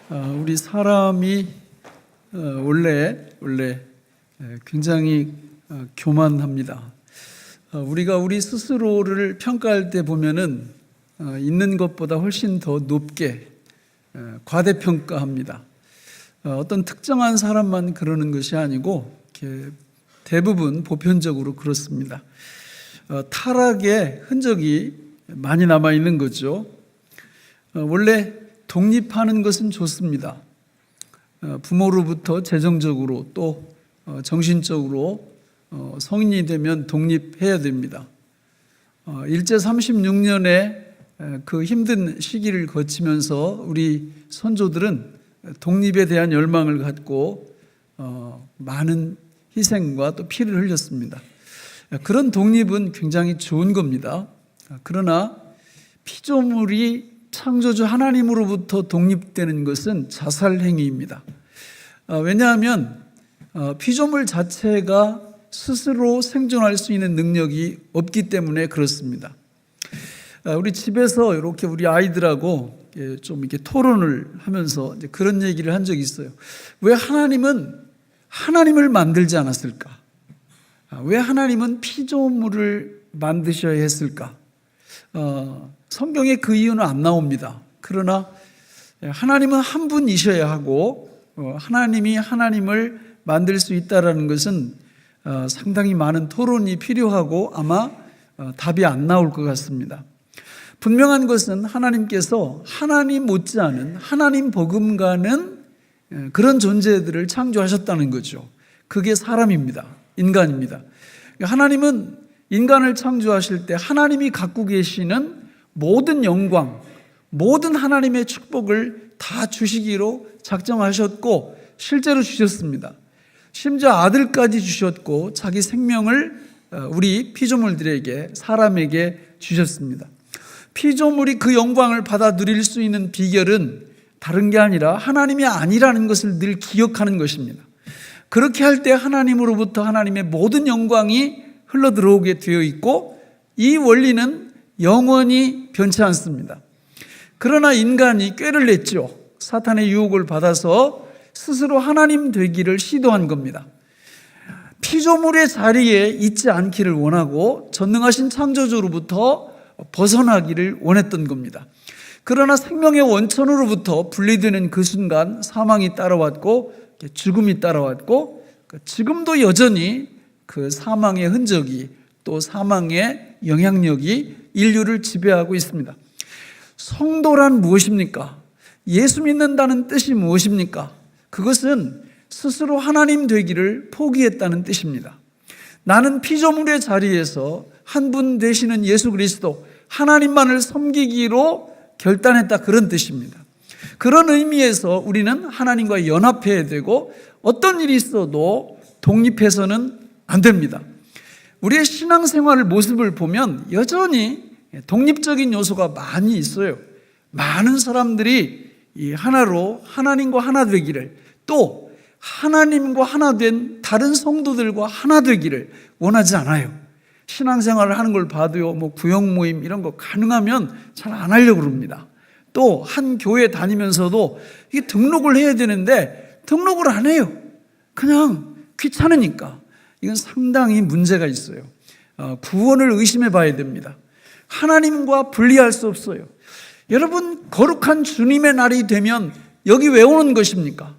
우리 사람이 원래 굉장히 교만합니다. 우리가 우리 스스로를 평가할 때 보면은 있는 것보다 훨씬 더 높게 과대평가합니다. 어떤 특정한 사람만 그러는 것이 아니고 대부분 보편적으로 그렇습니다. 타락의 흔적이 많이 남아 있는 거죠. 원래 독립하는 것은 좋습니다. 부모로부터 재정적으로 또 정신적으로 성인이 되면 독립해야 됩니다. 일제 36년에 그 힘든 시기를 거치면서 우리 선조들은 독립에 대한 열망을 갖고 많은 희생과 또 피를 흘렸습니다. 그런 독립은 굉장히 좋은 겁니다. 그러나 피조물이 창조주 하나님으로부터 독립되는 것은 자살 행위입니다. 왜냐하면 피조물 자체가 스스로 생존할 수 있는 능력이 없기 때문에 그렇습니다. 우리 집에서 이렇게 우리 아이들하고 좀 이렇게 토론을 하면서 이제 그런 얘기를 한 적이 있어요. 왜 하나님은 하나님을 만들지 않았을까? 왜 하나님은 피조물을 만드셔야 했을까? 성경에 그 이유는 안 나옵니다. 그러나 하나님은 한 분이셔야 하고 하나님이 하나님을 만들 수 있다는 것은 상당히 많은 토론이 필요하고 아마 답이 안 나올 것 같습니다. 분명한 것은 하나님께서 하나님 못지않은 하나님 버금가는 그런 존재들을 창조하셨다는 거죠. 그게 사람입니다. 인간입니다. 하나님은 인간을 창조하실 때 하나님이 갖고 계시는 모든 영광, 모든 하나님의 축복을 다 주시기로 작정하셨고 실제로 주셨습니다. 심지어 아들까지 주셨고 자기 생명을 우리 피조물들에게, 사람에게 주셨습니다. 피조물이 그 영광을 받아 누릴 수 있는 비결은 다른 게 아니라 하나님이 아니라는 것을 늘 기억하는 것입니다. 그렇게 할 때 하나님으로부터 하나님의 모든 영광이 흘러 들어오게 되어 있고 이 원리는 영원히 변치 않습니다. 그러나 인간이 꾀를 냈죠. 사탄의 유혹을 받아서 스스로 하나님 되기를 시도한 겁니다. 피조물의 자리에 있지 않기를 원하고 전능하신 창조주로부터 벗어나기를 원했던 겁니다. 그러나 생명의 원천으로부터 분리되는 그 순간 사망이 따라왔고 죽음이 따라왔고 지금도 여전히 그 사망의 흔적이 또 사망의 영향력이 인류를 지배하고 있습니다. 성도란 무엇입니까? 예수 믿는다는 뜻이 무엇입니까? 그것은 스스로 하나님 되기를 포기했다는 뜻입니다. 나는 피조물의 자리에서 한 분 되시는 예수 그리스도 하나님만을 섬기기로 결단했다, 그런 뜻입니다. 그런 의미에서 우리는 하나님과 연합해야 되고 어떤 일이 있어도 독립해서는 안 됩니다. 우리의 신앙생활 모습을 보면 여전히 독립적인 요소가 많이 있어요. 많은 사람들이 이 하나로 하나님과 하나 되기를, 또 하나님과 하나 된 다른 성도들과 하나 되기를 원하지 않아요. 신앙생활을 하는 걸 봐도요, 구역 모임 이런 거 가능하면 잘 안 하려고 그럽니다. 또 한 교회 다니면서도 이게 등록을 해야 되는데 등록을 안 해요. 그냥 귀찮으니까. 이건 상당히 문제가 있어요. 구원을 의심해 봐야 됩니다. 하나님과 분리할 수 없어요. 여러분, 거룩한 주님의 날이 되면 여기 왜 오는 것입니까?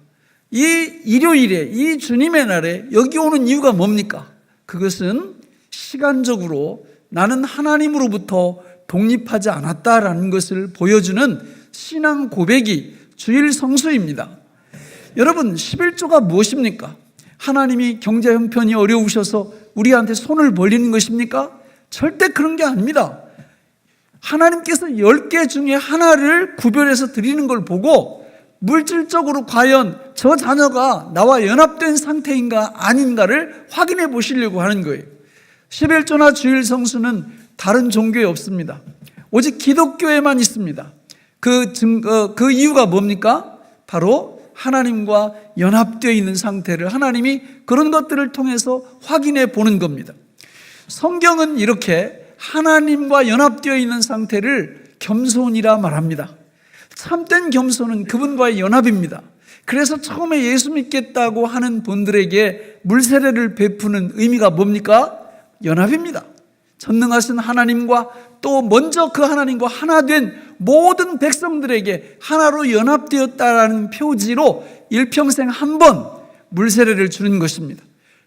이 일요일에, 이 주님의 날에 여기 오는 이유가 뭡니까? 그것은 시간적으로 나는 하나님으로부터 독립하지 않았다라는 것을 보여주는 신앙 고백이 주일 성수입니다. 여러분, 11조가 무엇입니까? 하나님이 경제 형편이 어려우셔서 우리한테 손을 벌리는 것입니까? 절대 그런 게 아닙니다. 하나님께서 10개 중에 하나를 구별해서 드리는 걸 보고 물질적으로 과연 저 자녀가 나와 연합된 상태인가 아닌가를 확인해 보시려고 하는 거예요. 11조나 주일 성수는 다른 종교에 없습니다. 오직 기독교에만 있습니다. 그 이유가 뭡니까? 바로 하나님과 연합되어 있는 상태를 하나님이 그런 것들을 통해서 확인해 보는 겁니다. 성경은 이렇게 하나님과 연합되어 있는 상태를 겸손이라 말합니다. 참된 겸손은 그분과의 연합입니다. 그래서 처음에 예수 믿겠다고 하는 분들에게 물세례를 베푸는 의미가 뭡니까? 연합입니다. 전능하신 하나님과 또 먼저 그 하나님과 하나 된 모든 백성들에게 하나로 연합되었다라는 표지로 일평생 한 번 물세례를 주는 것입니다.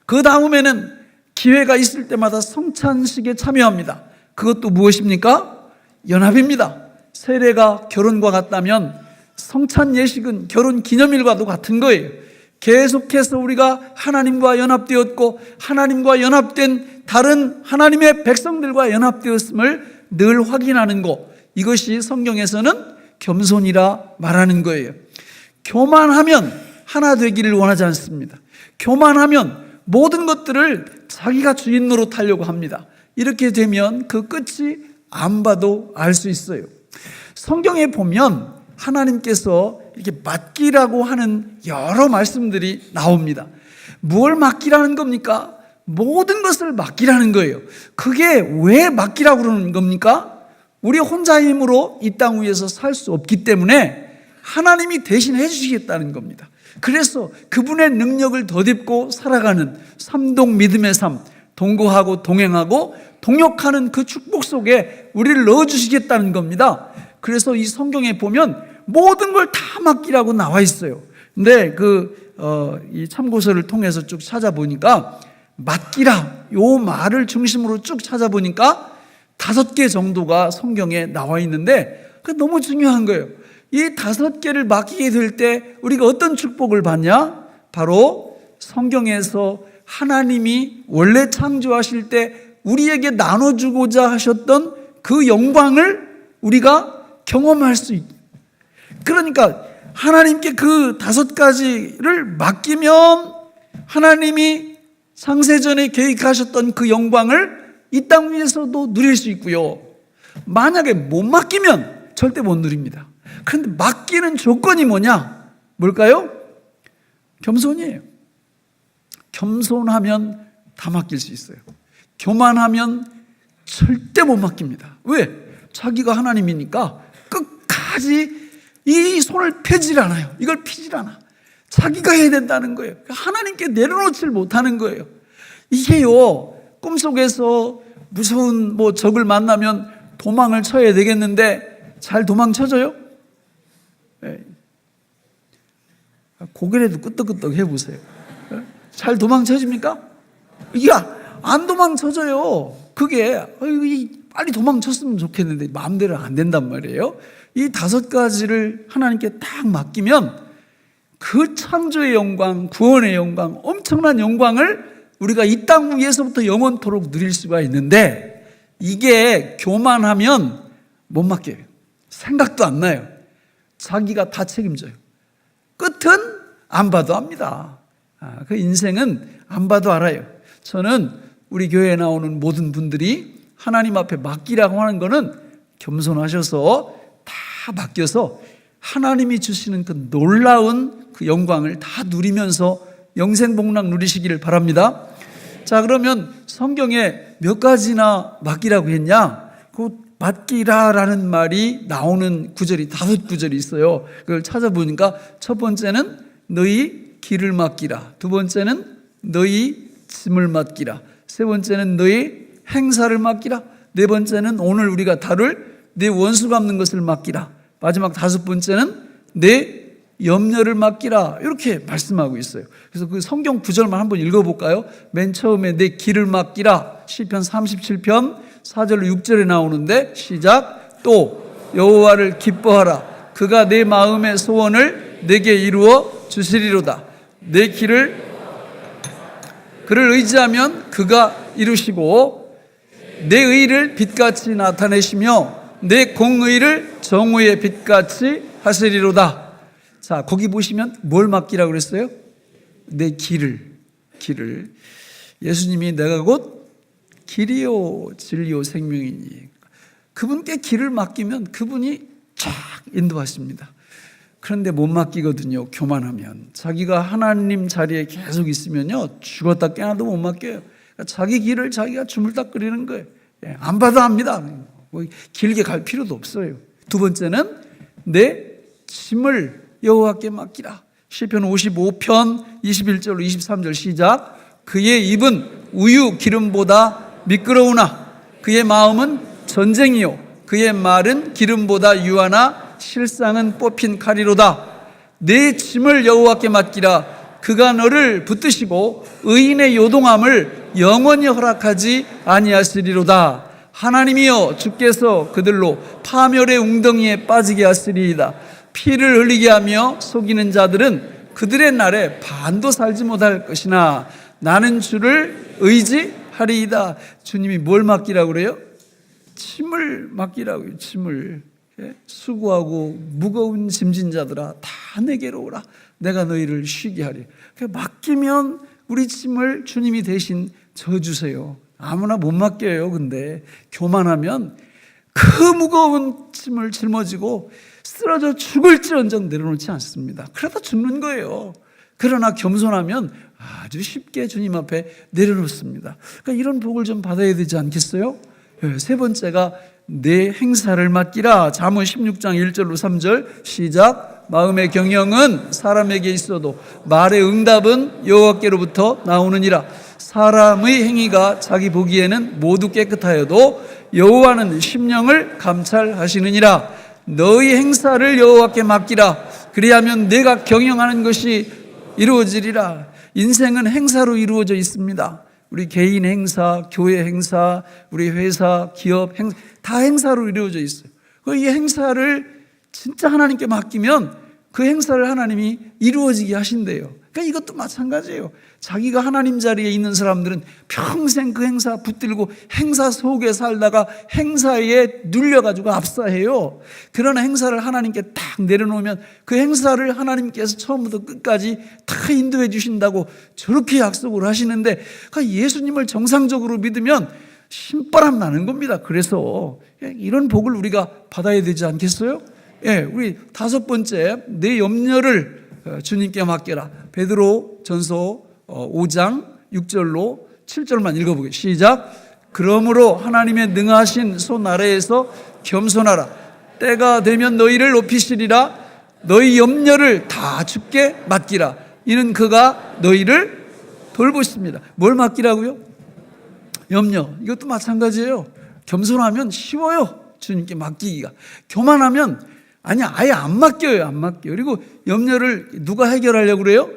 그 다음에는 기회가 있을 때마다 성찬식에 참여합니다. 그것도 무엇입니까? 연합입니다. 세례가 결혼과 같다면 성찬 예식은 결혼 기념일과도 같은 거예요. 계속해서 우리가 하나님과 연합되었고 하나님과 연합된 다른 하나님의 백성들과 연합되었음을 늘 확인하는 것, 이것이 성경에서는 겸손이라 말하는 거예요. 교만하면 하나 되기를 원하지 않습니다. 교만하면 모든 것들을 자기가 주인 노릇하려고 합니다. 이렇게 되면 그 끝이 안 봐도 알 수 있어요. 성경에 보면 하나님께서 이렇게 맡기라고 하는 여러 말씀들이 나옵니다. 뭘 맡기라는 겁니까? 모든 것을 맡기라는 거예요. 그게 왜 맡기라고 그러는 겁니까? 우리 혼자 힘으로 이 땅 위에서 살 수 없기 때문에 하나님이 대신 해주시겠다는 겁니다. 그래서 그분의 능력을 덧입고 살아가는 삼동 믿음의 삶, 동거하고 동행하고 동역하는 그 축복 속에 우리를 넣어주시겠다는 겁니다. 그래서 이 성경에 보면 모든 걸 다 맡기라고 나와 있어요. 근데 이 참고서를 통해서 쭉 찾아보니까 맡기라, 요 말을 중심으로 쭉 찾아보니까 5개 정도가 성경에 나와 있는데 그게 너무 중요한 거예요. 이 5개를 맡기게 될 때 우리가 어떤 축복을 받냐? 바로 성경에서 하나님이 원래 창조하실 때 우리에게 나눠주고자 하셨던 그 영광을 우리가 경험할 수 있다. 그러니까 하나님께 그 5가지를 맡기면 하나님이 창세전에 계획하셨던 그 영광을 이 땅 위에서도 누릴 수 있고요. 만약에 못 맡기면 절대 못 누립니다. 그런데 맡기는 조건이 뭐냐? 뭘까요? 겸손이에요. 겸손하면 다 맡길 수 있어요. 교만하면 절대 못 맡깁니다. 왜? 자기가 하나님이니까 끝까지 이 손을 펴질 않아요. 이걸 피질 않아. 자기가 해야 된다는 거예요. 하나님께 내려놓질 못하는 거예요. 이게요, 꿈속에서 무서운 적을 만나면 도망을 쳐야 되겠는데 잘 도망쳐져요? 네. 고개라도 끄떡끄떡 해보세요. 잘 도망쳐집니까? 안 도망쳐져요. 그게 빨리 도망쳤으면 좋겠는데 마음대로 안 된단 말이에요. 이 5가지를 하나님께 딱 맡기면 그 창조의 영광, 구원의 영광, 엄청난 영광을 우리가 이 땅 위에서부터 영원토록 누릴 수가 있는데 이게 교만하면 못 맡겨요. 생각도 안 나요. 자기가 다 책임져요. 끝은 안 봐도 압니다. 그 인생은 안 봐도 알아요. 저는 우리 교회에 나오는 모든 분들이 하나님 앞에 맡기라고 하는 거는 겸손하셔서 다 맡겨서 하나님이 주시는 그 놀라운 그 영광을 다 누리면서 영생복락 누리시기를 바랍니다. 자, 그러면 성경에 몇 가지나 맡기라고 했냐? 그 맡기라라는 말이 나오는 구절이 5구절이 있어요. 그걸 찾아보니까 첫 번째는 너희 길을 맡기라, 두 번째는 너희 짐을 맡기라, 세 번째는 너희 행사를 맡기라, 네 번째는 오늘 우리가 다룰 내 원수 갚는 것을 맡기라, 마지막 5번째는 내 염려를 맡기라, 이렇게 말씀하고 있어요. 그래서 그 성경 구절만 한번 읽어볼까요? 맨 처음에 내 길을 맡기라, 시편 37편 4절로 6절에 나오는데 시작. 또 여호와를 기뻐하라, 그가 내 마음의 소원을 내게 이루어 주시리로다. 내 길을 그를 의지하면 그가 이루시고 내 의를 빛같이 나타내시며 내 공의를 정오의 빛같이 하시리로다. 자, 거기 보시면 뭘 맡기라고 그랬어요? 내 길을. 예수님이 내가 곧 길이요 진리요 생명이니, 그분께 길을 맡기면 그분이 쫙 인도하십니다. 그런데 못 맡기거든요. 교만하면. 자기가 하나님 자리에 계속 있으면요, 죽었다 깨어나도 못 맡겨요. 그러니까 자기 길을 자기가 주물딱거리는 거예요. 안 봐도 압니다. 뭐 길게 갈 필요도 없어요. 두 번째는 내 짐을 여호와께 맡기라. 시편 55편 21절로 23절 시작. 그의 입은 우유 기름보다 미끄러우나 그의 마음은 전쟁이요 그의 말은 기름보다 유하나 실상은 뽑힌 칼이로다. 내 짐을 여호와께 맡기라. 그가 너를 붙드시고 의인의 요동함을 영원히 허락하지 아니하시리로다. 하나님이여 주께서 그들로 파멸의 웅덩이에 빠지게 하시리이다. 피를 흘리게 하며 속이는 자들은 그들의 날에 반도 살지 못할 것이나 나는 주를 의지하리이다. 주님이 뭘 맡기라고 그래요? 짐을 맡기라고요. 짐을. 수고하고 무거운 짐진 자들아 다 내게로 오라. 내가 너희를 쉬게 하리. 맡기면 우리 짐을 주님이 대신 져주세요. 아무나 못 맡겨요. 근데 교만하면 그 무거운 짐을 짊어지고 쓰러져 죽을지언정 내려놓지 않습니다. 그러다 죽는 거예요. 그러나 겸손하면 아주 쉽게 주님 앞에 내려놓습니다. 그러니까 이런 복을 좀 받아야 되지 않겠어요? 세 번째가 내 행사를 맡기라. 잠언 16장 1절로 3절 시작. 마음의 경영은 사람에게 있어도 말의 응답은 여호와께로부터 나오느니라. 사람의 행위가 자기 보기에는 모두 깨끗하여도 여호와는 심령을 감찰하시느니라. 너희 행사를 여호와께 맡기라. 그리하면 내가 경영하는 것이 이루어지리라. 인생은 행사로 이루어져 있습니다. 우리 개인 행사, 교회 행사, 우리 회사, 기업 행사 다 행사로 이루어져 있어요. 이 행사를 진짜 하나님께 맡기면 그 행사를 하나님이 이루어지게 하신대요. 그러니까 이것도 마찬가지예요. 자기가 하나님 자리에 있는 사람들은 평생 그 행사 붙들고 행사 속에 살다가 행사에 눌려가지고 압사해요. 그러나 행사를 하나님께 딱 내려놓으면 그 행사를 하나님께서 처음부터 끝까지 다 인도해 주신다고 저렇게 약속을 하시는데, 그러니까 예수님을 정상적으로 믿으면 신바람 나는 겁니다. 그래서 이런 복을 우리가 받아야 되지 않겠어요? 우리 다섯 번째, 내 염려를 주님께 맡겨라. 베드로 전서 5장 6절로 7절만 읽어보겠습니다. 시작. 그러므로 하나님의 능하신 손 아래에서 겸손하라. 때가 되면 너희를 높이시리라. 너희 염려를 다 주께 맡기라. 이는 그가 너희를 돌보십니다. 뭘 맡기라고요? 염려. 이것도 마찬가지예요. 겸손하면 쉬워요. 주님께 맡기기가. 교만하면 아예 안 맡겨요. 안 맡겨요. 그리고 염려를 누가 해결하려고 그래요?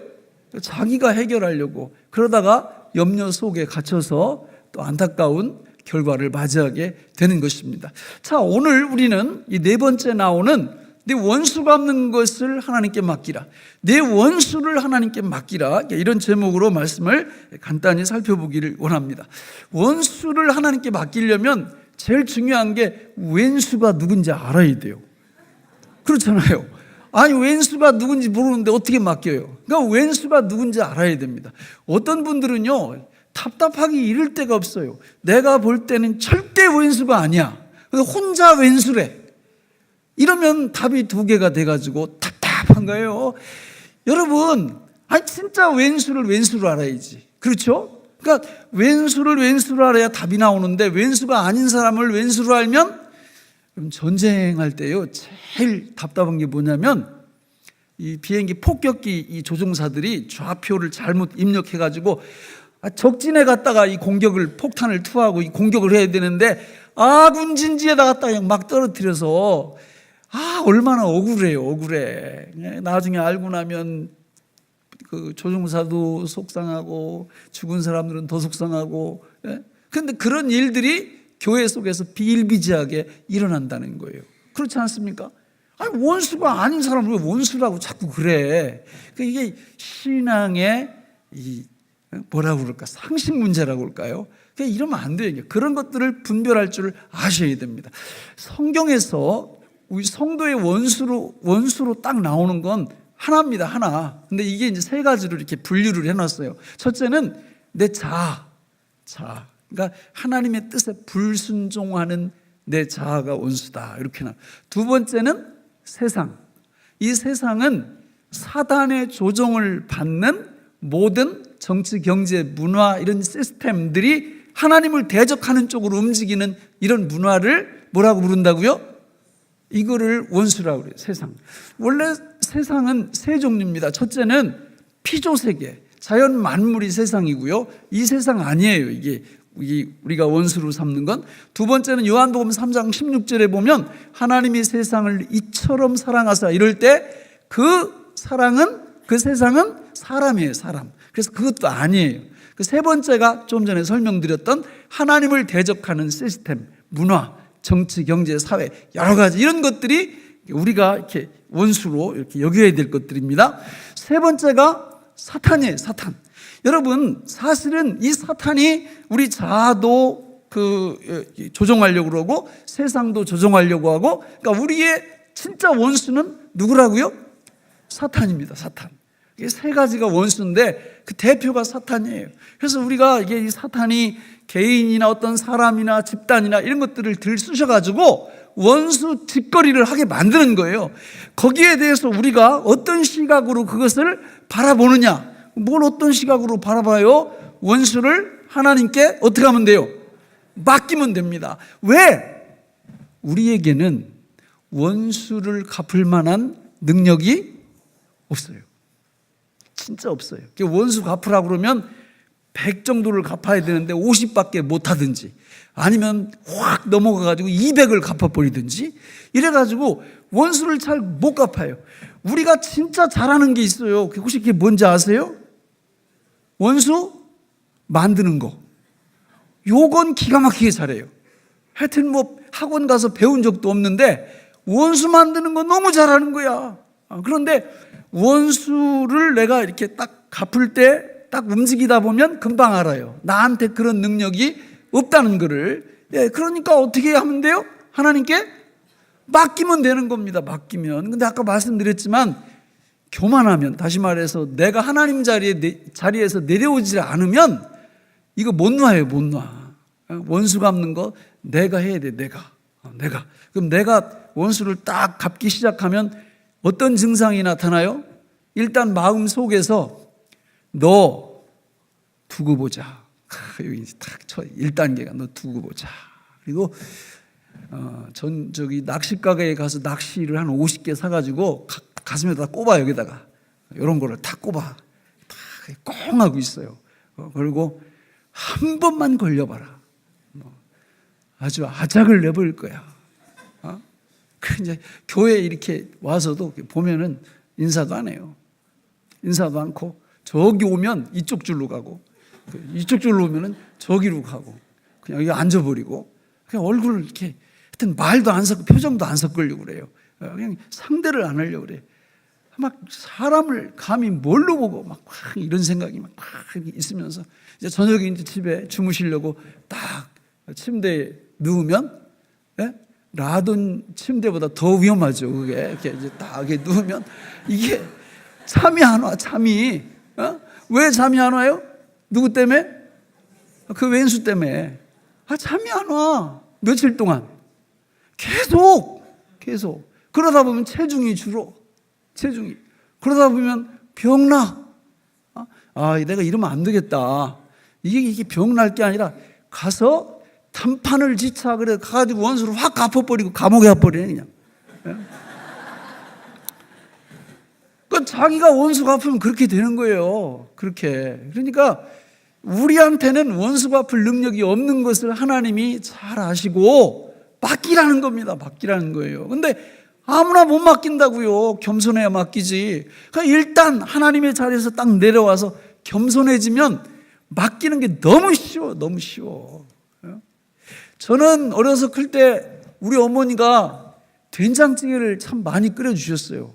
자기가 해결하려고. 그러다가 염려 속에 갇혀서 또 안타까운 결과를 맞이하게 되는 것입니다. 자, 오늘 우리는 이 네 번째 나오는 내 원수가 없는 것을 하나님께 맡기라. 내 원수를 하나님께 맡기라. 이런 제목으로 말씀을 간단히 살펴보기를 원합니다. 원수를 하나님께 맡기려면 제일 중요한 게 왼수가 누군지 알아야 돼요. 그렇잖아요. 아니, 왼수가 누군지 모르는데 어떻게 맡겨요? 그러니까 왼수가 누군지 알아야 됩니다. 어떤 분들은요, 답답하기 이를 데가 없어요. 내가 볼 때는 절대 왼수가 아니야. 혼자 왼수래. 이러면 답이 두 개가 돼가지고 답답한 거예요. 여러분, 아니 진짜 왼수를 왼수로 알아야지. 그렇죠? 그러니까 왼수를 왼수로 알아야 답이 나오는데 왼수가 아닌 사람을 왼수로 알면, 그럼 전쟁할 때요 제일 답답한 게 뭐냐면, 이 비행기 폭격기 이 조종사들이 좌표를 잘못 입력해가지고 적진에 갔다가 이 공격을 폭탄을 투하하고 이 공격을 해야 되는데 아군 진지에다 갖다가 그냥 막 떨어뜨려서 얼마나 억울해. 나중에 알고 나면 그 조종사도 속상하고 죽은 사람들은 더 속상하고. 그런데 그런 일들이 교회 속에서 비일비재하게 일어난다는 거예요. 그렇지 않습니까? 아니, 원수가 아닌 사람을 왜 원수라고 자꾸 그래? 이게 신앙의 뭐라고 그럴까? 상식 문제라고 할까요? 이러면 안 돼요. 그런 것들을 분별할 줄 아셔야 됩니다. 성경에서 우리 성도의 원수로 딱 나오는 건 하나입니다. 하나. 근데 이게 이제 세 가지로 이렇게 분류를 해놨어요. 첫째는 내 자아. 그러니까 하나님의 뜻에 불순종하는 내 자아가 원수다. 이렇게 나. 두 번째는 세상. 이 세상은 사단의 조종을 받는 모든 정치, 경제, 문화 이런 시스템들이 하나님을 대적하는 쪽으로 움직이는 이런 문화를 뭐라고 부른다고요? 이거를 원수라고 그래요. 세상. 원래 세상은 세 종류입니다. 첫째는 피조세계, 자연 만물이 세상이고요. 이 세상 아니에요. 이게 우리가 원수로 삼는 건. 두 번째는 요한복음 3장 16절에 보면 하나님이 세상을 이처럼 사랑하사, 이럴 때 그 사랑은, 그 세상은 사람이에요. 사람. 그래서 그것도 아니에요. 그 세 번째가 좀 전에 설명드렸던 하나님을 대적하는 시스템, 문화, 정치, 경제, 사회, 여러 가지 이런 것들이 우리가 이렇게 원수로 이렇게 여겨야 될 것들입니다. 세 번째가 사탄이에요. 사탄. 여러분, 사실은 이 사탄이 우리 자아도 조종하려고 그러고 세상도 조종하려고 하고, 그러니까 우리의 진짜 원수는 누구라고요? 사탄입니다. 사탄. 이게 세 가지가 원수인데 그 대표가 사탄이에요. 그래서 우리가 이게 이 사탄이 개인이나 어떤 사람이나 집단이나 이런 것들을 들쑤셔가지고 원수 짓거리를 하게 만드는 거예요. 거기에 대해서 우리가 어떤 시각으로 그것을 바라보느냐. 뭘 어떤 시각으로 바라봐요? 원수를 하나님께 어떻게 하면 돼요? 맡기면 됩니다. 왜? 우리에게는 원수를 갚을 만한 능력이 없어요. 진짜 없어요. 원수 갚으라고 그러면 100 정도를 갚아야 되는데 50밖에 못 하든지, 아니면 확 넘어가가지고 200을 갚아버리든지 이래가지고 원수를 잘 못 갚아요. 우리가 진짜 잘하는 게 있어요. 혹시 그게 뭔지 아세요? 원수 만드는 거. 요건 기가 막히게 잘해요. 하여튼 뭐 학원 가서 배운 적도 없는데 원수 만드는 거 너무 잘하는 거야. 그런데 원수를 내가 이렇게 딱 갚을 때 딱 움직이다 보면 금방 알아요. 나한테 그런 능력이 없다는 거를. 그러니까 어떻게 하면 돼요? 하나님께 맡기면 되는 겁니다. 맡기면. 근데 아까 말씀드렸지만 교만하면, 다시 말해서 내가 하나님 자리에서 내려오지 않으면 이거 못 놔요. 못 놔. 원수 갚는 거 내가 해야 돼. 내가. 그럼 내가 원수를 딱 갚기 시작하면 어떤 증상이 나타나요? 일단 마음 속에서 너 두고 보자. 여기 딱 쳐. 1단계가 너 두고 보자. 그리고 저기 낚시 가게에 가서 낚시를 한 50개 사가지고 가슴에다 꼽아. 여기다가 이런 거를 다 꼽아. 다 꽁 하고 있어요. 그리고 한 번만 걸려봐라. 아주 아작을 내버릴 거야. 그 이제 교회 이렇게 와서도 보면은 인사도 안 해요. 인사도 않고 저기 오면 이쪽 줄로 가고, 이쪽 줄로 오면은 저기로 가고, 그냥 여기 앉아버리고, 그냥 얼굴을 이렇게 하여튼 말도 안 섞고 표정도 안 섞으려고 그래요. 그냥 상대를 안 하려고 그래. 막 사람을 감히 뭘로 보고 막 이런 생각이 막 있으면서 이제 저녁에 이제 집에 주무시려고 딱 침대에 누우면, 라돈 침대보다 더 위험하죠. 그게 이렇게 이제 딱 이렇게 누우면 이게 잠이 안 와. 잠이. 왜 잠이 안 와요? 누구 때문에? 그 왼수 때문에. 잠이 안 와. 며칠 동안 계속 그러다 보면 체중이 줄어. 그러다 보면 병나. 내가 이러면 안 되겠다. 이게 병날 게 아니라 가서 단판을 지차. 그래 가가지고 원수를 확 갚아버리고 감옥에 가버리네 그냥. 그 자기가 원수 갚으면 그렇게 되는 거예요. 그렇게. 그러니까 우리한테는 원수 갚을 능력이 없는 것을 하나님이 잘 아시고 맡기라는 겁니다. 맡기라는 거예요. 근데 아무나 못 맡긴다고요. 겸손해야 맡기지. 그러니까 일단 하나님의 자리에서 딱 내려와서 겸손해지면 맡기는 게 너무 쉬워. 저는 어려서 클 때 우리 어머니가 된장찌개를 참 많이 끓여주셨어요.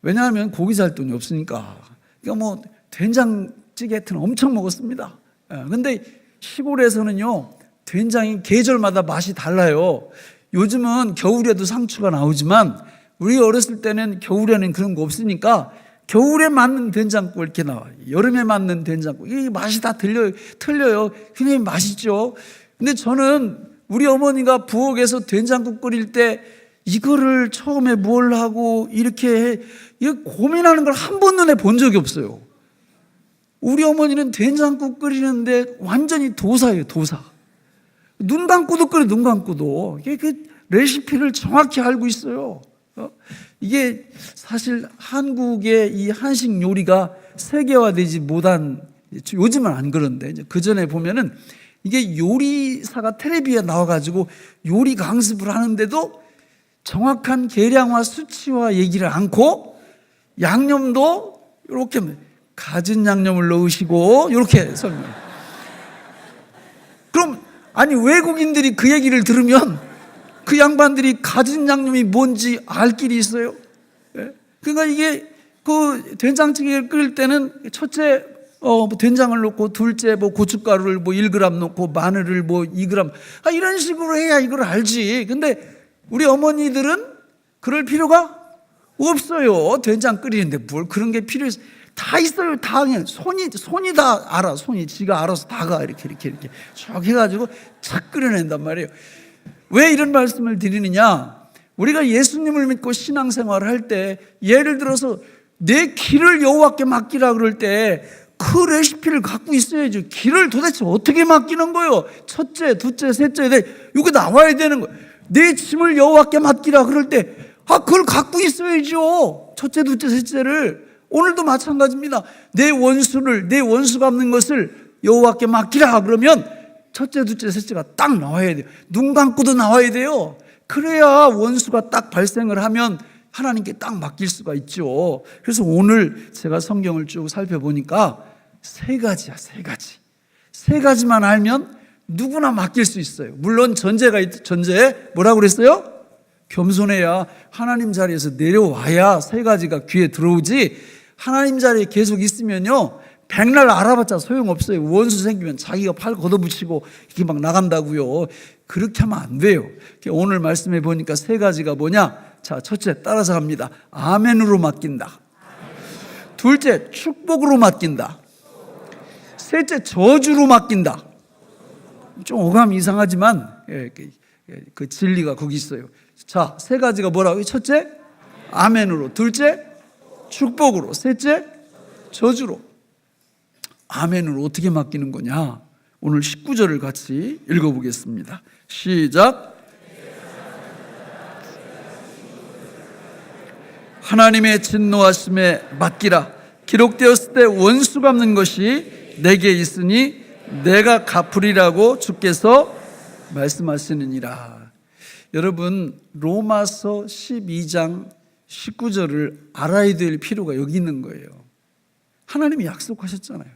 왜냐하면 고기 살 돈이 없으니까. 그러니까 뭐 된장찌개 하여튼 엄청 먹었습니다. 그런데 시골에서는요, 된장이 계절마다 맛이 달라요. 요즘은 겨울에도 상추가 나오지만 우리 어렸을 때는 겨울에는 그런 거 없으니까 겨울에 맞는 된장국 이렇게 나와요. 여름에 맞는 된장국. 이 맛이 다 틀려요. 굉장히 맛있죠. 근데 저는 우리 어머니가 부엌에서 된장국 끓일 때 이거를 처음에 뭘 하고 이렇게 고민하는 걸 한 번 눈에 본 적이 없어요. 우리 어머니는 된장국 끓이는데 완전히 도사예요. 도사. 눈 감고도 끓여. 눈 감고도. 레시피를 정확히 알고 있어요. 이게 사실 한국의 이 한식 요리가 세계화되지 못한, 요즘은 안 그런데 그 전에 보면은 이게 요리사가 텔레비에 나와가지고 요리 강습을 하는데도 정확한 계량과 수치와 얘기를 않고, 양념도 이렇게 가진 양념을 넣으시고 이렇게 설명. 그럼 아니 외국인들이 그 얘기를 들으면 그 양반들이 가진 양념이 뭔지 알 길이 있어요? 그러니까 이게 그 된장찌개를 끓일 때는 첫째 된장을 넣고, 둘째 고춧가루를 1g 넣고, 마늘을 2g, 이런 식으로 해야 이걸 알지. 근데 우리 어머니들은 그럴 필요가 없어요. 된장 끓이는데 뭘 그런 게 필요해서, 다 있어요. 다 그냥 손이 다 알아. 손이 지가 알아서 다가 이렇게 쭉 해가지고 착 끓여낸단 말이에요. 왜 이런 말씀을 드리느냐? 우리가 예수님을 믿고 신앙생활을 할 때, 예를 들어서 내 길을 여호와께 맡기라 그럴 때 그 레시피를 갖고 있어야죠. 길을 도대체 어떻게 맡기는 거예요? 첫째, 둘째, 셋째, 이게 나와야 되는 거예요. 내 짐을 여호와께 맡기라 그럴 때 그걸 갖고 있어야죠. 첫째, 둘째, 셋째를. 오늘도 마찬가지입니다. 내 원수 갚는 것을 여호와께 맡기라 그러면 첫째, 둘째, 셋째가 딱 나와야 돼요. 눈 감고도 나와야 돼요. 그래야 원수가 딱 발생을 하면 하나님께 딱 맡길 수가 있죠. 그래서 오늘 제가 성경을 쭉 살펴보니까 세 가지야, 세 가지. 세 가지만 알면 누구나 맡길 수 있어요. 물론 전제가 뭐라고 그랬어요? 겸손해야, 하나님 자리에서 내려와야 세 가지가 귀에 들어오지, 하나님 자리에 계속 있으면요, 백날 알아봤자 소용없어요. 원수 생기면 자기가 팔 걷어붙이고 이렇게 막 나간다고요. 그렇게 하면 안 돼요. 오늘 말씀해 보니까 세 가지가 뭐냐? 자, 첫째, 따라서 합니다. 아멘으로 맡긴다. 둘째, 축복으로 맡긴다. 셋째, 저주로 맡긴다. 좀 어감이 이상하지만 그 진리가 거기 있어요. 자, 세 가지가 뭐라고요? 첫째, 아멘으로. 둘째, 축복으로. 셋째, 저주로. 아멘으로 어떻게 맡기는 거냐? 오늘 19절을 같이 읽어보겠습니다. 시작. 하나님의 진노하심에 맡기라. 기록되었을 때 원수 갚는 것이 내게 있으니 내가 갚으리라고 주께서 말씀하시느니라. 여러분, 로마서 12장 19절을 알아야 될 필요가 여기 있는 거예요. 하나님이 약속하셨잖아요.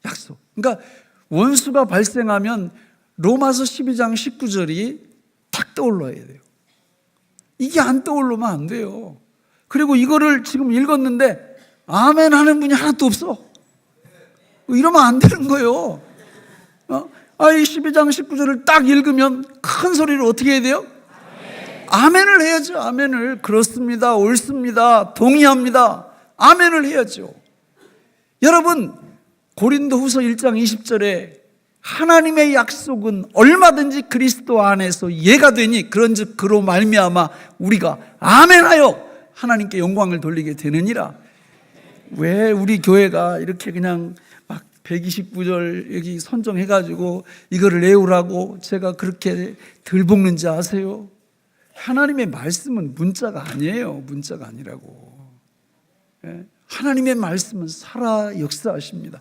약속. 그러니까 원수가 발생하면 로마서 12장 19절이 탁 떠올라야 돼요. 이게 안 떠오르면 안 돼요. 그리고 이거를 지금 읽었는데 아멘 하는 분이 하나도 없어. 이러면 안 되는 거예요. 이 12장 19절을 딱 읽으면 큰 소리로 어떻게 해야 돼요? 아멘을 해야죠. 아멘을. 그렇습니다. 옳습니다. 동의합니다. 아멘을 해야죠. 여러분, 고린도후서 1장 20절에 하나님의 약속은 얼마든지 그리스도 안에서 예가 되니 그런즉 그로 말미암아 우리가 아멘하여 하나님께 영광을 돌리게 되느니라. 왜 우리 교회가 이렇게 그냥 막 129절 여기 선정해가지고 이거를 외우라고 제가 그렇게 덜 볶는지 아세요? 하나님의 말씀은 문자가 아니에요. 문자가 아니라고. 하나님의 말씀은 살아 역사하십니다.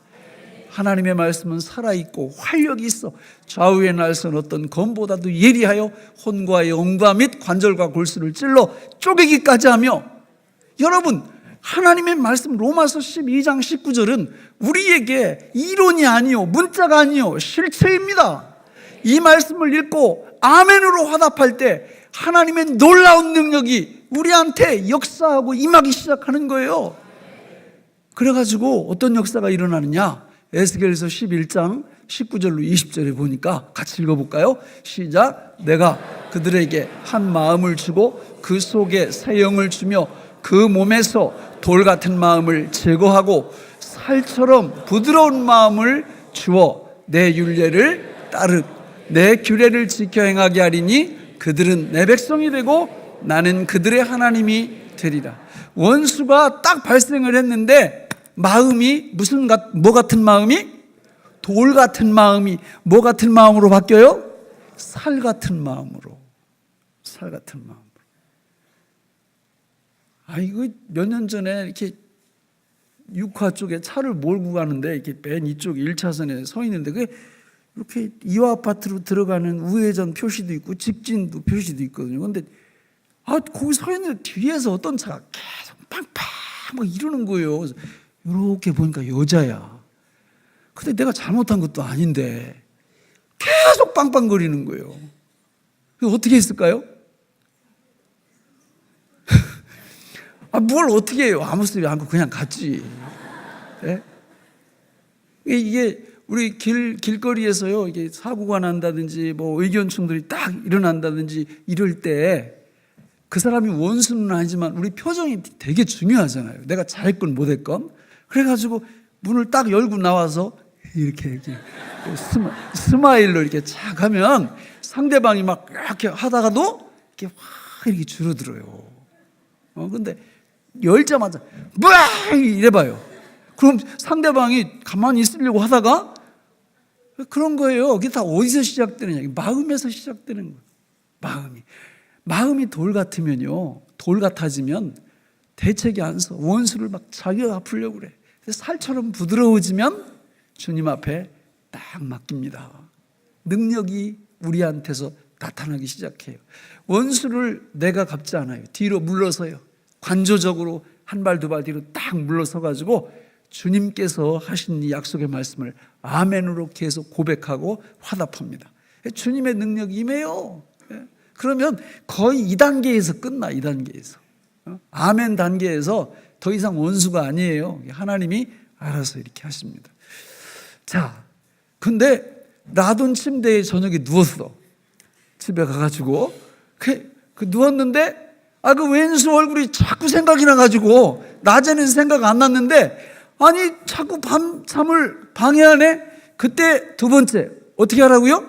하나님의 말씀은 살아있고 활력이 있어 좌우의 날선 어떤 검보다도 예리하여 혼과 영과 및 관절과 골수를 찔러 쪼개기까지 하며. 여러분, 하나님의 말씀 로마서 12장 19절은 우리에게 이론이 아니요 문자가 아니요 실체입니다. 이 말씀을 읽고 아멘으로 화답할 때 하나님의 놀라운 능력이 우리한테 역사하고 임하기 시작하는 거예요. 그래가지고 어떤 역사가 일어나느냐? 에스겔서 11장 19절로 20절에 보니까 같이 읽어볼까요? 시작. 내가 그들에게 한 마음을 주고 그 속에 새 영을 주며 그 몸에서 돌 같은 마음을 제거하고 살처럼 부드러운 마음을 주어 내 율례를 따르 내 규례를 지켜 행하게 하리니 그들은 내 백성이 되고 나는 그들의 하나님이 되리라. 원수가 딱 발생을 했는데 마음이 뭐 같은 마음이? 돌 같은 마음이 뭐 같은 마음으로 바뀌어요? 살 같은 마음으로. 살 같은 마음으로. 이거 몇 년 전에 이렇게 육화 쪽에 차를 몰고 가는데 이렇게 맨 이쪽 1차선에 서 있는데 그게 이렇게 이화 아파트로 들어가는 우회전 표시도 있고 직진도 표시도 있거든요. 근데 거기 서 있는데 뒤에서 어떤 차가 계속 빵빵 막 이러는 거예요. 이렇게 보니까 여자야. 근데 내가 잘못한 것도 아닌데 계속 빵빵거리는 거예요. 어떻게 했을까요? 뭘 어떻게 해요? 아무 소리 안 하고 그냥 갔지. 네? 이게 우리 길거리에서요, 이게 사고가 난다든지 뭐 의견 충돌이 딱 일어난다든지 이럴 때 그 사람이 원수는 아니지만 우리 표정이 되게 중요하잖아요. 내가 잘했건 못했건. 그래가지고 문을 딱 열고 나와서 이렇게 스마일로 이렇게 착 하면 상대방이 막 이렇게 하다가도 이렇게 확 이렇게 줄어들어요. 근데 열자마자 막 이래봐요. 그럼 상대방이 가만히 있으려고 하다가 그런 거예요. 그게 다 어디서 시작되느냐? 마음에서 시작되는 거예요. 마음이 돌 같으면요, 돌 같아지면 대책이 안 서. 원수를 막 자기가 갚으려고 그래. 살처럼 부드러워지면 주님 앞에 딱 맡깁니다. 능력이 우리한테서 나타나기 시작해요. 원수를 내가 갚지 않아요. 뒤로 물러서요. 관조적으로 한 발 두 발 뒤로 딱 물러서가지고 주님께서 하신 이 약속의 말씀을 아멘으로 계속 고백하고 화답합니다. 주님의 능력이 임해요. 그러면 거의 2단계에서 끝나. 2단계에서 아멘 단계에서 더 이상 원수가 아니에요. 하나님이 알아서 이렇게 하십니다. 자, 근데 놔둔 침대에 저녁에 누웠어. 집에 가가지고 누웠는데 그 왼수 얼굴이 자꾸 생각이 나가지고 낮에는 생각 안 났는데 자꾸 잠을 방해하네. 그때 두 번째 어떻게 하라고요?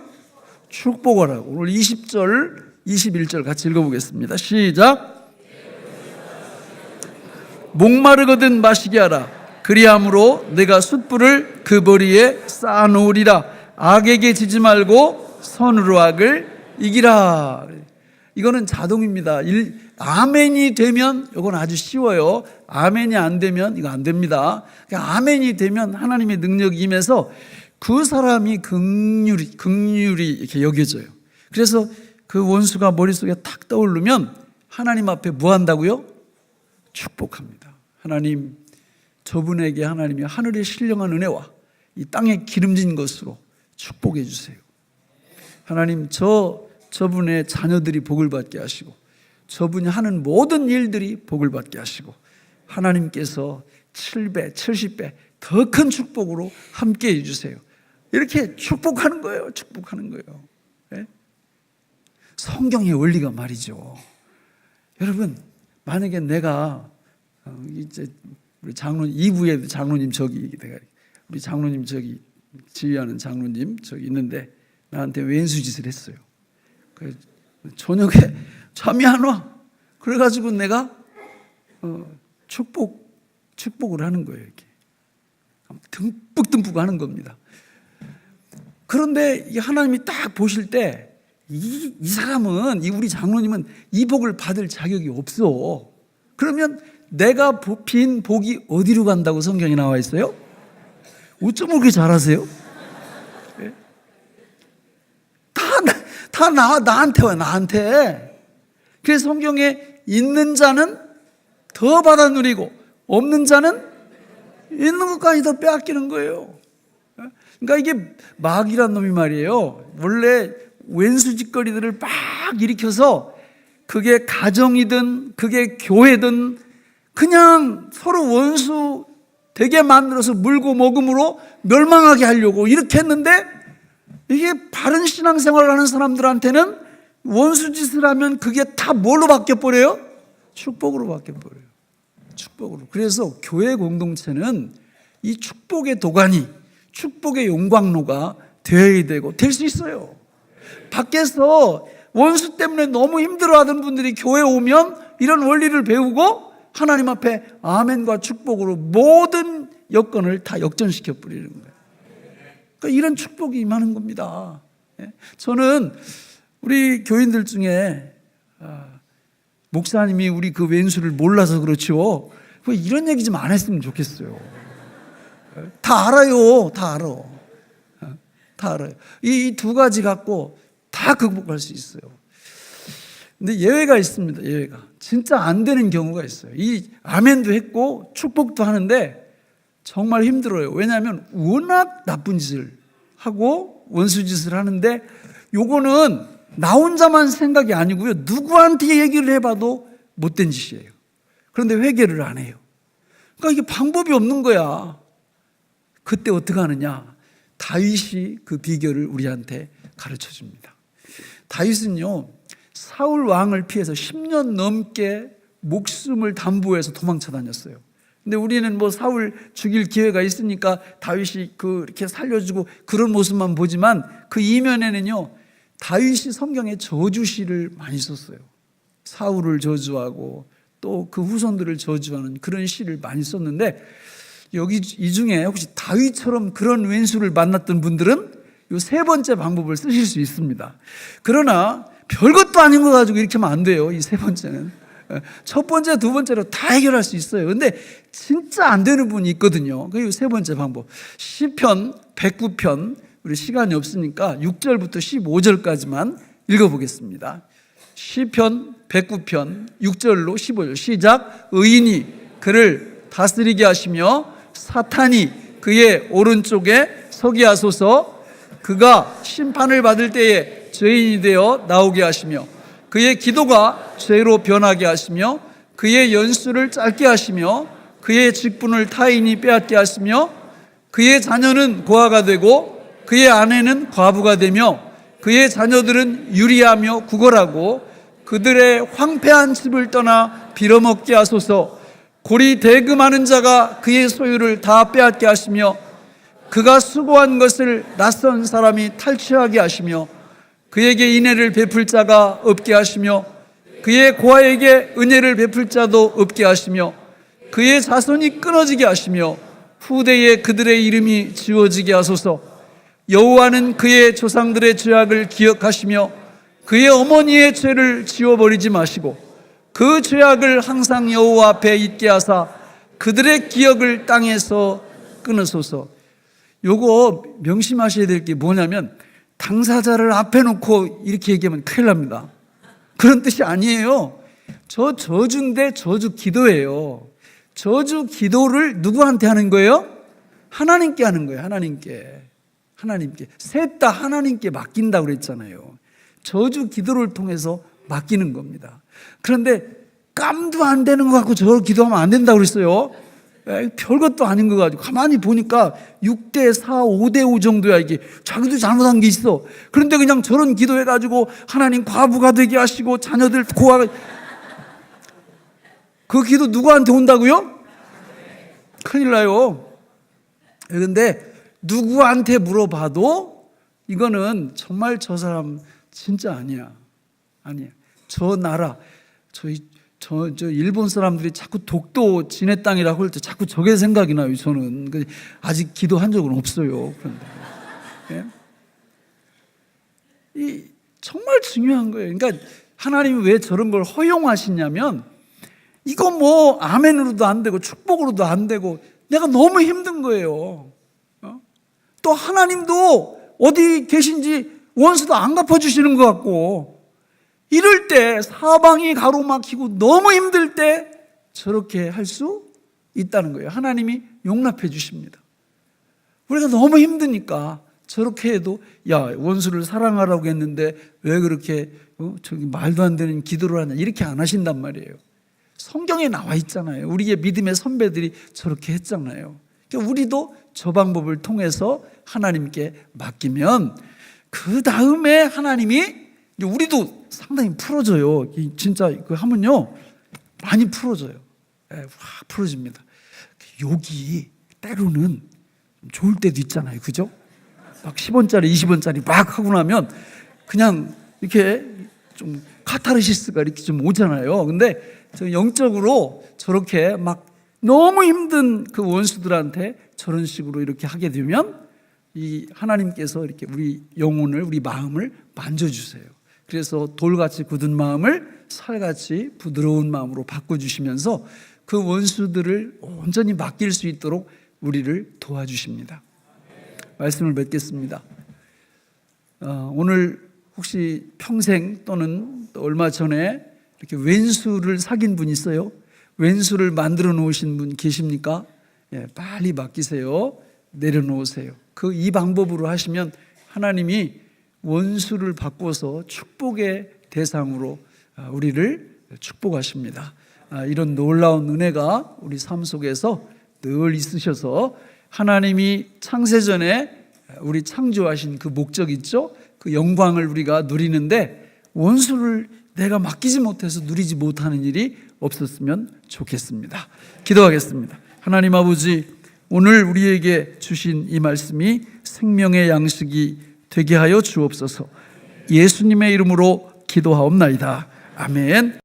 축복하라고. 오늘 20절 21절 같이 읽어보겠습니다. 시작. 목마르거든 마시게 하라. 그리함으로 내가 숯불을 그 머리에 쌓아놓으리라. 악에게 지지 말고 선으로 악을 이기라. 이거는 자동입니다. 아멘이 되면 이건 아주 쉬워요. 아멘이 안 되면 이거 안 됩니다. 그러니까 아멘이 되면 하나님의 능력이 임해서 그 사람이 긍휼히 이렇게 여겨져요. 그래서 그 원수가 머릿속에 탁 떠오르면 하나님 앞에 뭐 한다고요? 축복합니다. 하나님, 저분에게 하나님이 하늘의 신령한 은혜와 이 땅에 기름진 것으로 축복해 주세요. 하나님, 저분의 자녀들이 복을 받게 하시고 저분이 하는 모든 일들이 복을 받게 하시고 하나님께서 7배, 70배 더 큰 축복으로 함께 해주세요. 이렇게 축복하는 거예요. 축복하는 거예요. 네? 성경의 원리가 말이죠. 여러분, 만약에 내가 이제 우리 장로님 2부에 장로님 우리 장로님 지휘하는 장로님 있는데 나한테 왼수짓을 했어요. 저녁에 잠이 안 와. 그래가지고 내가 축복을 하는 거예요. 이렇게 듬뿍듬뿍 하는 겁니다. 그런데 하나님이 딱 보실 때 이 사람은, 우리 장로님은 이 복을 받을 자격이 없어. 그러면 내가 빈 복이 어디로 간다고 성경에 나와 있어요? 어쩜 그렇게 잘하세요? 네? 다 나한테 와, 나한테. 그래서 성경에 있는 자는 더 받아 누리고 없는 자는 있는 것까지 더 빼앗기는 거예요. 그러니까 이게 마귀란 놈이 말이에요. 원래 왼수짓거리들을 막 일으켜서 그게 가정이든 그게 교회든 그냥 서로 원수 되게 만들어서 물고 먹음으로 멸망하게 하려고 이렇게 했는데 이게 바른 신앙생활을 하는 사람들한테는 원수짓을 하면 그게 다 뭘로 바뀌어버려요? 축복으로 바뀌어버려요. 축복으로. 그래서 교회 공동체는 이 축복의 도가니, 축복의 용광로가 되어야 되고 될 수 있어요. 밖에서 원수 때문에 너무 힘들어하던 분들이 교회에 오면 이런 원리를 배우고 하나님 앞에 아멘과 축복으로 모든 여건을 다 역전시켜 버리는 거예요. 그러니까 이런 축복이 임하는 겁니다. 저는 우리 교인들 중에 목사님이 우리 그 왼수를 몰라서 그렇죠. 왜 이런 얘기 좀 안 했으면 좋겠어요. 다 알아요. 다 알아. 다 알아요. 이 두 가지 갖고 다 극복할 수 있어요. 근데 예외가 있습니다. 예외가. 진짜 안 되는 경우가 있어요. 이 아멘도 했고 축복도 하는데 정말 힘들어요. 왜냐하면 워낙 나쁜 짓을 하고 원수 짓을 하는데 요거는 나 혼자만 생각이 아니고요. 누구한테 얘기를 해봐도 못된 짓이에요. 그런데 회개를 안 해요. 그러니까 이게 방법이 없는 거야. 그때 어떻게 하느냐? 다윗이 그 비결을 우리한테 가르쳐 줍니다. 다윗은요, 사울 왕을 피해서 10년 넘게 목숨을 담보해서 도망쳐 다녔어요. 근데 우리는 뭐 사울 죽일 기회가 있으니까 다윗이 이렇게 살려주고 그런 모습만 보지만 그 이면에는요, 다윗이 성경에 저주시를 많이 썼어요. 사울을 저주하고 또 그 후손들을 저주하는 그런 시를 많이 썼는데 여기 이 중에 혹시 다윗처럼 그런 왼수를 만났던 분들은 이 세 번째 방법을 쓰실 수 있습니다. 그러나 별것도 아닌 거 가지고 이렇게 하면 안 돼요. 이 세 번째는. 첫 번째, 두 번째로 다 해결할 수 있어요. 근데 진짜 안 되는 분이 있거든요. 그 세 번째 방법. 시편 109편, 우리 시간이 없으니까 6절부터 15절까지만 읽어보겠습니다. 시편 109편 6절로 15절 시작. 의인이 그를 다스리게 하시며 사탄이 그의 오른쪽에 서게 하소서. 그가 심판을 받을 때에 죄인이 되어 나오게 하시며 그의 기도가 죄로 변하게 하시며 그의 연수를 짧게 하시며 그의 직분을 타인이 빼앗게 하시며 그의 자녀는 고아가 되고 그의 아내는 과부가 되며 그의 자녀들은 유리하며 구걸하고 그들의 황폐한 집을 떠나 빌어먹게 하소서. 골이 대금하는 자가 그의 소유를 다 빼앗게 하시며 그가 수고한 것을 낯선 사람이 탈취하게 하시며 그에게 인애를 베풀 자가 없게 하시며 그의 고아에게 은혜를 베풀 자도 없게 하시며 그의 자손이 끊어지게 하시며 후대에 그들의 이름이 지워지게 하소서. 여호와는 그의 조상들의 죄악을 기억하시며 그의 어머니의 죄를 지워버리지 마시고 그 죄악을 항상 여호와 앞에 있게 하사 그들의 기억을 땅에서 끊으소서. 요거 명심하셔야 될 게 뭐냐면 당사자를 앞에 놓고 이렇게 얘기하면 큰일 납니다. 그런 뜻이 아니에요. 저주인데 저주 기도예요. 저주 기도를 누구한테 하는 거예요? 하나님께 하는 거예요. 하나님께. 셋 다 하나님께 맡긴다고 그랬잖아요. 저주 기도를 통해서 맡기는 겁니다. 그런데 깜도 안 되는 거 갖고 저 기도하면 안 된다고 그랬어요. 별것도 아닌 거 가지고 가만히 보니까 6대 4, 5대 5 정도야. 이게 자기도 잘못한 게 있어. 그런데 그냥 저런 기도해가지고 하나님 과부가 되게 하시고 자녀들 고아, 그 기도 누구한테 온다고요? 큰일 나요. 그런데 누구한테 물어봐도 이거는 정말 저 사람 진짜 아니야. 저 나라, 저 일본 사람들이 자꾸 독도 진해 땅이라고 할 때 자꾸 저게 생각이 나요. 저는 아직 기도한 적은 없어요. 그런데 이 정말 중요한 거예요. 그러니까 하나님이 왜 저런 걸 허용하시냐면 이거 뭐 아멘으로도 안 되고 축복으로도 안 되고 내가 너무 힘든 거예요. 또 하나님도 어디 계신지 원수도 안 갚아주시는 것 같고 이럴 때 사방이 가로막히고 너무 힘들 때 저렇게 할 수 있다는 거예요. 하나님이 용납해 주십니다. 우리가 너무 힘드니까 저렇게 해도 야 원수를 사랑하라고 했는데 왜 그렇게 저기 말도 안 되는 기도를 하냐 이렇게 안 하신단 말이에요. 성경에 나와 있잖아요. 우리의 믿음의 선배들이 저렇게 했잖아요. 그러니까 우리도 저 방법을 통해서 하나님께 맡기면 그 다음에 하나님이 우리도 상당히 풀어져요. 진짜 그 하면요 많이 풀어져요. 확 풀어집니다. 욕이 때로는 좋을 때도 있잖아요. 그죠? 막 10원짜리 20원짜리 막 하고 나면 그냥 이렇게 좀 카타르시스가 이렇게 좀 오잖아요. 근데 저 영적으로 저렇게 막 너무 힘든 그 원수들한테 저런 식으로 이렇게 하게 되면 이 하나님께서 이렇게 우리 영혼을 우리 마음을 만져주세요. 그래서 돌같이 굳은 마음을 살같이 부드러운 마음으로 바꿔주시면서 그 원수들을 온전히 맡길 수 있도록 우리를 도와주십니다. 말씀을 맺겠습니다. 오늘 혹시 평생 또는 얼마 전에 이렇게 왼수를 사귄 분 있어요? 왼수를 만들어 놓으신 분 계십니까? 예, 빨리 맡기세요. 내려놓으세요. 이 방법으로 하시면 하나님이 원수를 바꿔서 축복의 대상으로 우리를 축복하십니다. 이런 놀라운 은혜가 우리 삶 속에서 늘 있으셔서 하나님이 창세전에 우리 창조하신 그 목적 있죠? 그 영광을 우리가 누리는데 원수를 내가 맡기지 못해서 누리지 못하는 일이 없었으면 좋겠습니다. 기도하겠습니다. 하나님 아버지, 오늘 우리에게 주신 이 말씀이 생명의 양식이 되게 하여 주옵소서. 예수님의 이름으로 기도하옵나이다. 아멘.